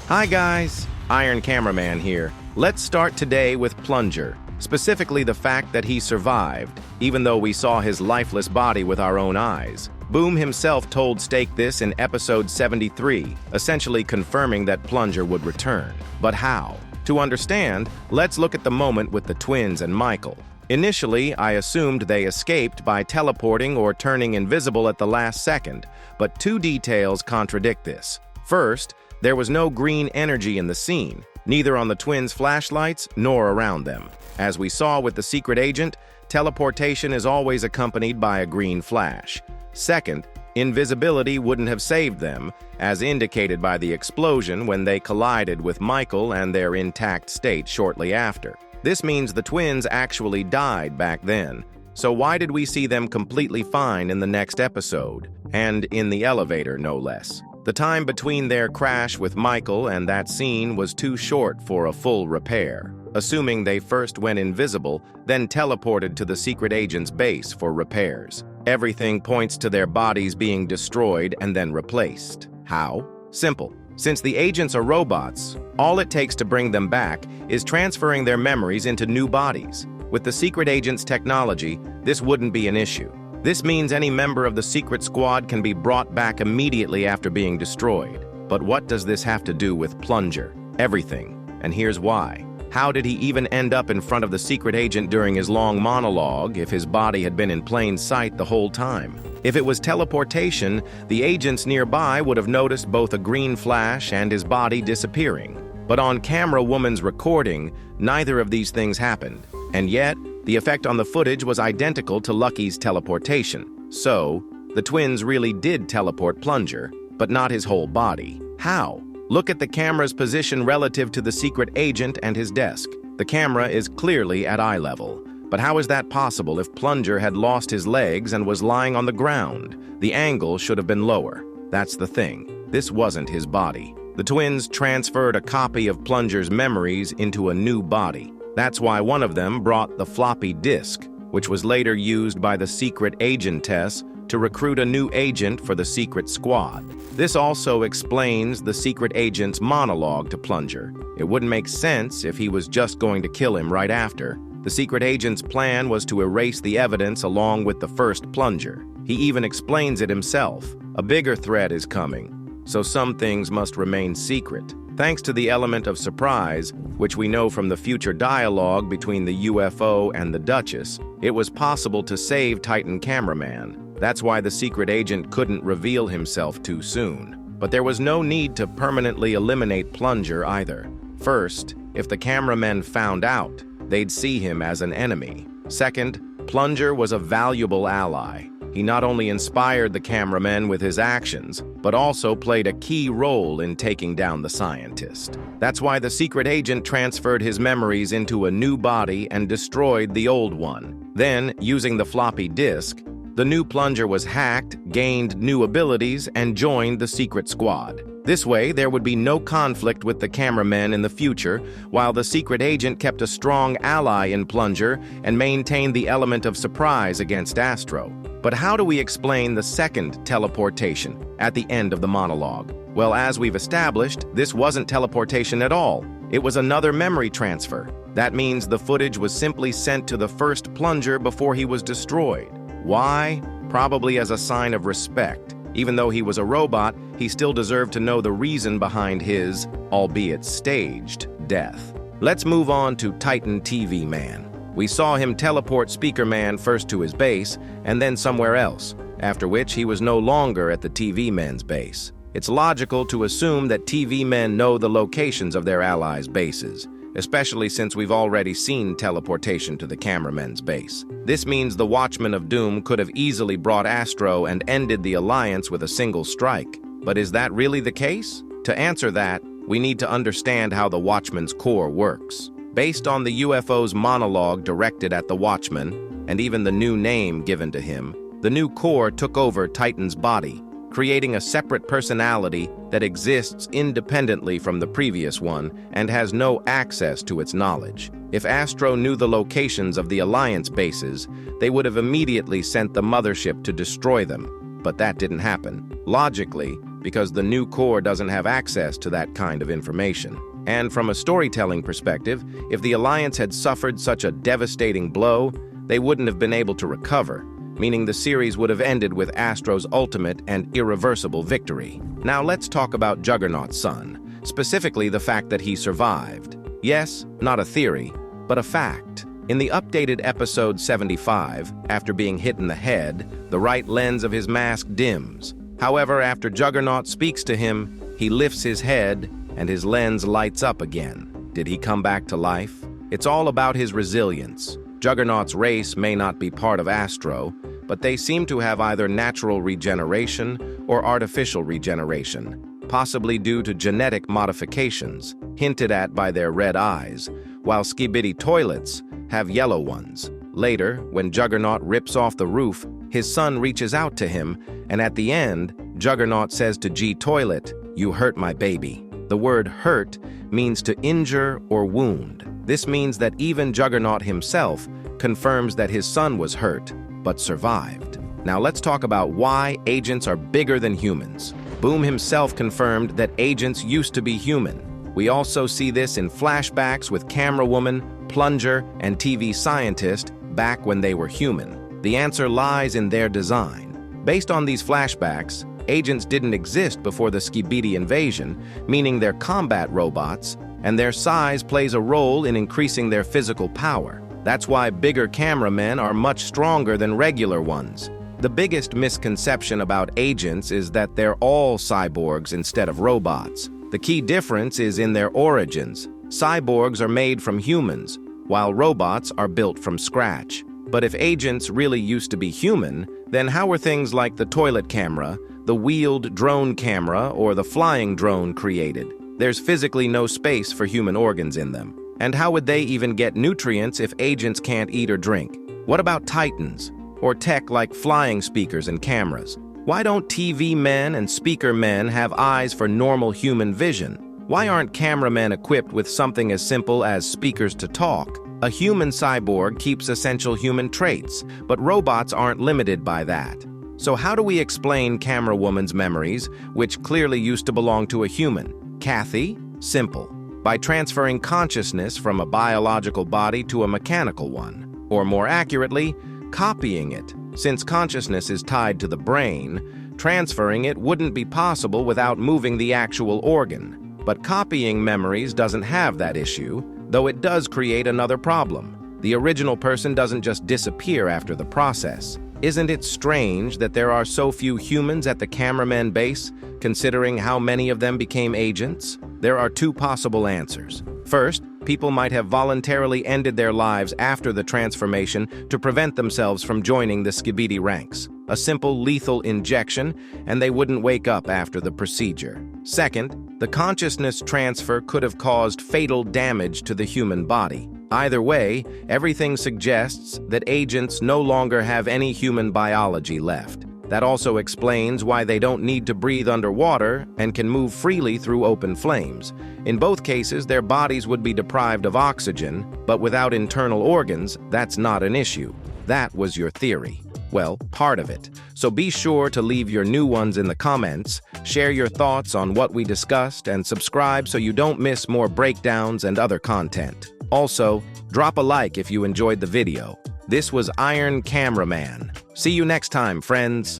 Hi guys, Iron Cameraman here. Let's start today with Plunger, specifically the fact that he survived, even though we saw his lifeless body with our own eyes. Boom himself told Stake this in episode 73, essentially confirming that Plunger would return. But how? To understand, let's look at the moment with the twins and Michael. Initially, I assumed they escaped by teleporting or turning invisible at the last second, but two details contradict this. First, there was no green energy in the scene, neither on the twins' flashlights nor around them. As we saw with the secret agent, teleportation is always accompanied by a green flash. Second, invisibility wouldn't have saved them, as indicated by the explosion when they collided with Michael and their intact state shortly after. This means the twins actually died back then. So why did we see them completely fine in the next episode? And in the elevator, no less. The time between their crash with Michael and that scene was too short for a full repair. Assuming they first went invisible, then teleported to the secret agent's base for repairs. Everything points to their bodies being destroyed and then replaced. How? Simple. Since the agents are robots, all it takes to bring them back is transferring their memories into new bodies. With the secret agent's technology, this wouldn't be an issue. This means any member of the secret squad can be brought back immediately after being destroyed. But what does this have to do with Plunger? Everything. And here's why. How did he even end up in front of the secret agent during his long monologue if his body had been in plain sight the whole time? If it was teleportation, the agents nearby would have noticed both a green flash and his body disappearing. But on Camera Woman's recording, neither of these things happened. And yet, the effect on the footage was identical to Lucky's teleportation. So, the twins really did teleport Plunger, but not his whole body. How? Look at the camera's position relative to the secret agent and his desk. The camera is clearly at eye level. But how is that possible if Plunger had lost his legs and was lying on the ground? The angle should have been lower. That's the thing. This wasn't his body. The twins transferred a copy of Plunger's memories into a new body. That's why one of them brought the floppy disk, which was later used by the secret agentess to recruit a new agent for the secret squad. This also explains the secret agent's monologue to Plunger. It wouldn't make sense if he was just going to kill him right after. The secret agent's plan was to erase the evidence along with the first Plunger. He even explains it himself. A bigger threat is coming, so some things must remain secret. Thanks to the element of surprise, which we know from the future dialogue between the UFO and the Duchess, it was possible to save Titan Cameraman. That's why the secret agent couldn't reveal himself too soon. But there was no need to permanently eliminate Plunger either. First, if the cameramen found out, they'd see him as an enemy. Second, Plunger was a valuable ally. He not only inspired the cameramen with his actions, but also played a key role in taking down the scientist. That's why the secret agent transferred his memories into a new body and destroyed the old one. Then, using the floppy disk, the new Plunger was hacked, gained new abilities, and joined the secret squad. This way, there would be no conflict with the cameramen in the future, while the secret agent kept a strong ally in Plunger and maintained the element of surprise against Astro. But how do we explain the second teleportation at the end of the monologue? Well, as we've established, this wasn't teleportation at all. It was another memory transfer. That means the footage was simply sent to the first Plunger before he was destroyed. Why? Probably as a sign of respect. Even though he was a robot, he still deserved to know the reason behind his, albeit staged, death. Let's move on to Titan TV Man. We saw him teleport Speaker Man first to his base, and then somewhere else, after which he was no longer at the TV Men's base. It's logical to assume that TV Men know the locations of their allies' bases, especially since we've already seen teleportation to the Cameramen's base. This means the Watchmen of Doom could have easily brought Astro and ended the Alliance with a single strike. But is that really the case? To answer that, we need to understand how the Watchman's core works. Based on the UFO's monologue directed at the Watchman, and even the new name given to him, the new core took over Titan's body, creating a separate personality that exists independently from the previous one and has no access to its knowledge. If Astro knew the locations of the Alliance bases, they would have immediately sent the mothership to destroy them. But that didn't happen. Logically, because the new core doesn't have access to that kind of information. And from a storytelling perspective, if the Alliance had suffered such a devastating blow, they wouldn't have been able to recover, meaning the series would have ended with Astro's ultimate and irreversible victory. Now let's talk about Juggernaut's son, specifically the fact that he survived. Yes, not a theory, but a fact. In the updated episode 75, after being hit in the head, the right lens of his mask dims. However, after Juggernaut speaks to him, he lifts his head and his lens lights up again. Did he come back to life? It's all about his resilience. Juggernaut's race may not be part of Astro, but they seem to have either natural regeneration or artificial regeneration, possibly due to genetic modifications, hinted at by their red eyes, while Skibidi Toilets have yellow ones. Later, when Juggernaut rips off the roof, his son reaches out to him, and at the end, Juggernaut says to G Toilet, "You hurt my baby." The word hurt means to injure or wound. This means that even Juggernaut himself confirms that his son was hurt, but survived. Now let's talk about why agents are bigger than humans. Boom himself confirmed that agents used to be human. We also see this in flashbacks with Camerawoman, Plunger, and TV Scientist back when they were human. The answer lies in their design. Based on these flashbacks, agents didn't exist before the Skibidi invasion, meaning they're combat robots, and their size plays a role in increasing their physical power. That's why bigger cameramen are much stronger than regular ones. The biggest misconception about agents is that they're all cyborgs instead of robots. The key difference is in their origins. Cyborgs are made from humans, while robots are built from scratch. But if agents really used to be human, then how were things like the toilet camera, the wheeled drone camera, or the flying drone created? There's physically no space for human organs in them. And how would they even get nutrients if agents can't eat or drink? What about Titans, or tech like flying speakers and cameras? Why don't TV men and speaker men have eyes for normal human vision? Why aren't cameramen equipped with something as simple as speakers to talk? A human cyborg keeps essential human traits, but robots aren't limited by that. So how do we explain Camerawoman's memories, which clearly used to belong to a human? Kathy? Simple. By transferring consciousness from a biological body to a mechanical one. Or more accurately, copying it. Since consciousness is tied to the brain, transferring it wouldn't be possible without moving the actual organ. But copying memories doesn't have that issue, though it does create another problem. The original person doesn't just disappear after the process. Isn't it strange that there are so few humans at the Cameraman base, considering how many of them became agents? There are two possible answers. First, people might have voluntarily ended their lives after the transformation to prevent themselves from joining the Skibidi ranks. A simple lethal injection, and they wouldn't wake up after the procedure. Second, the consciousness transfer could have caused fatal damage to the human body. Either way, everything suggests that agents no longer have any human biology left. That also explains why they don't need to breathe underwater and can move freely through open flames. In both cases, their bodies would be deprived of oxygen, but without internal organs, that's not an issue. That was your theory. Well, part of it. So be sure to leave your new ones in the comments, share your thoughts on what we discussed, and subscribe so you don't miss more breakdowns and other content. Also, drop a like if you enjoyed the video. This was Iron Cameraman. See you next time, friends.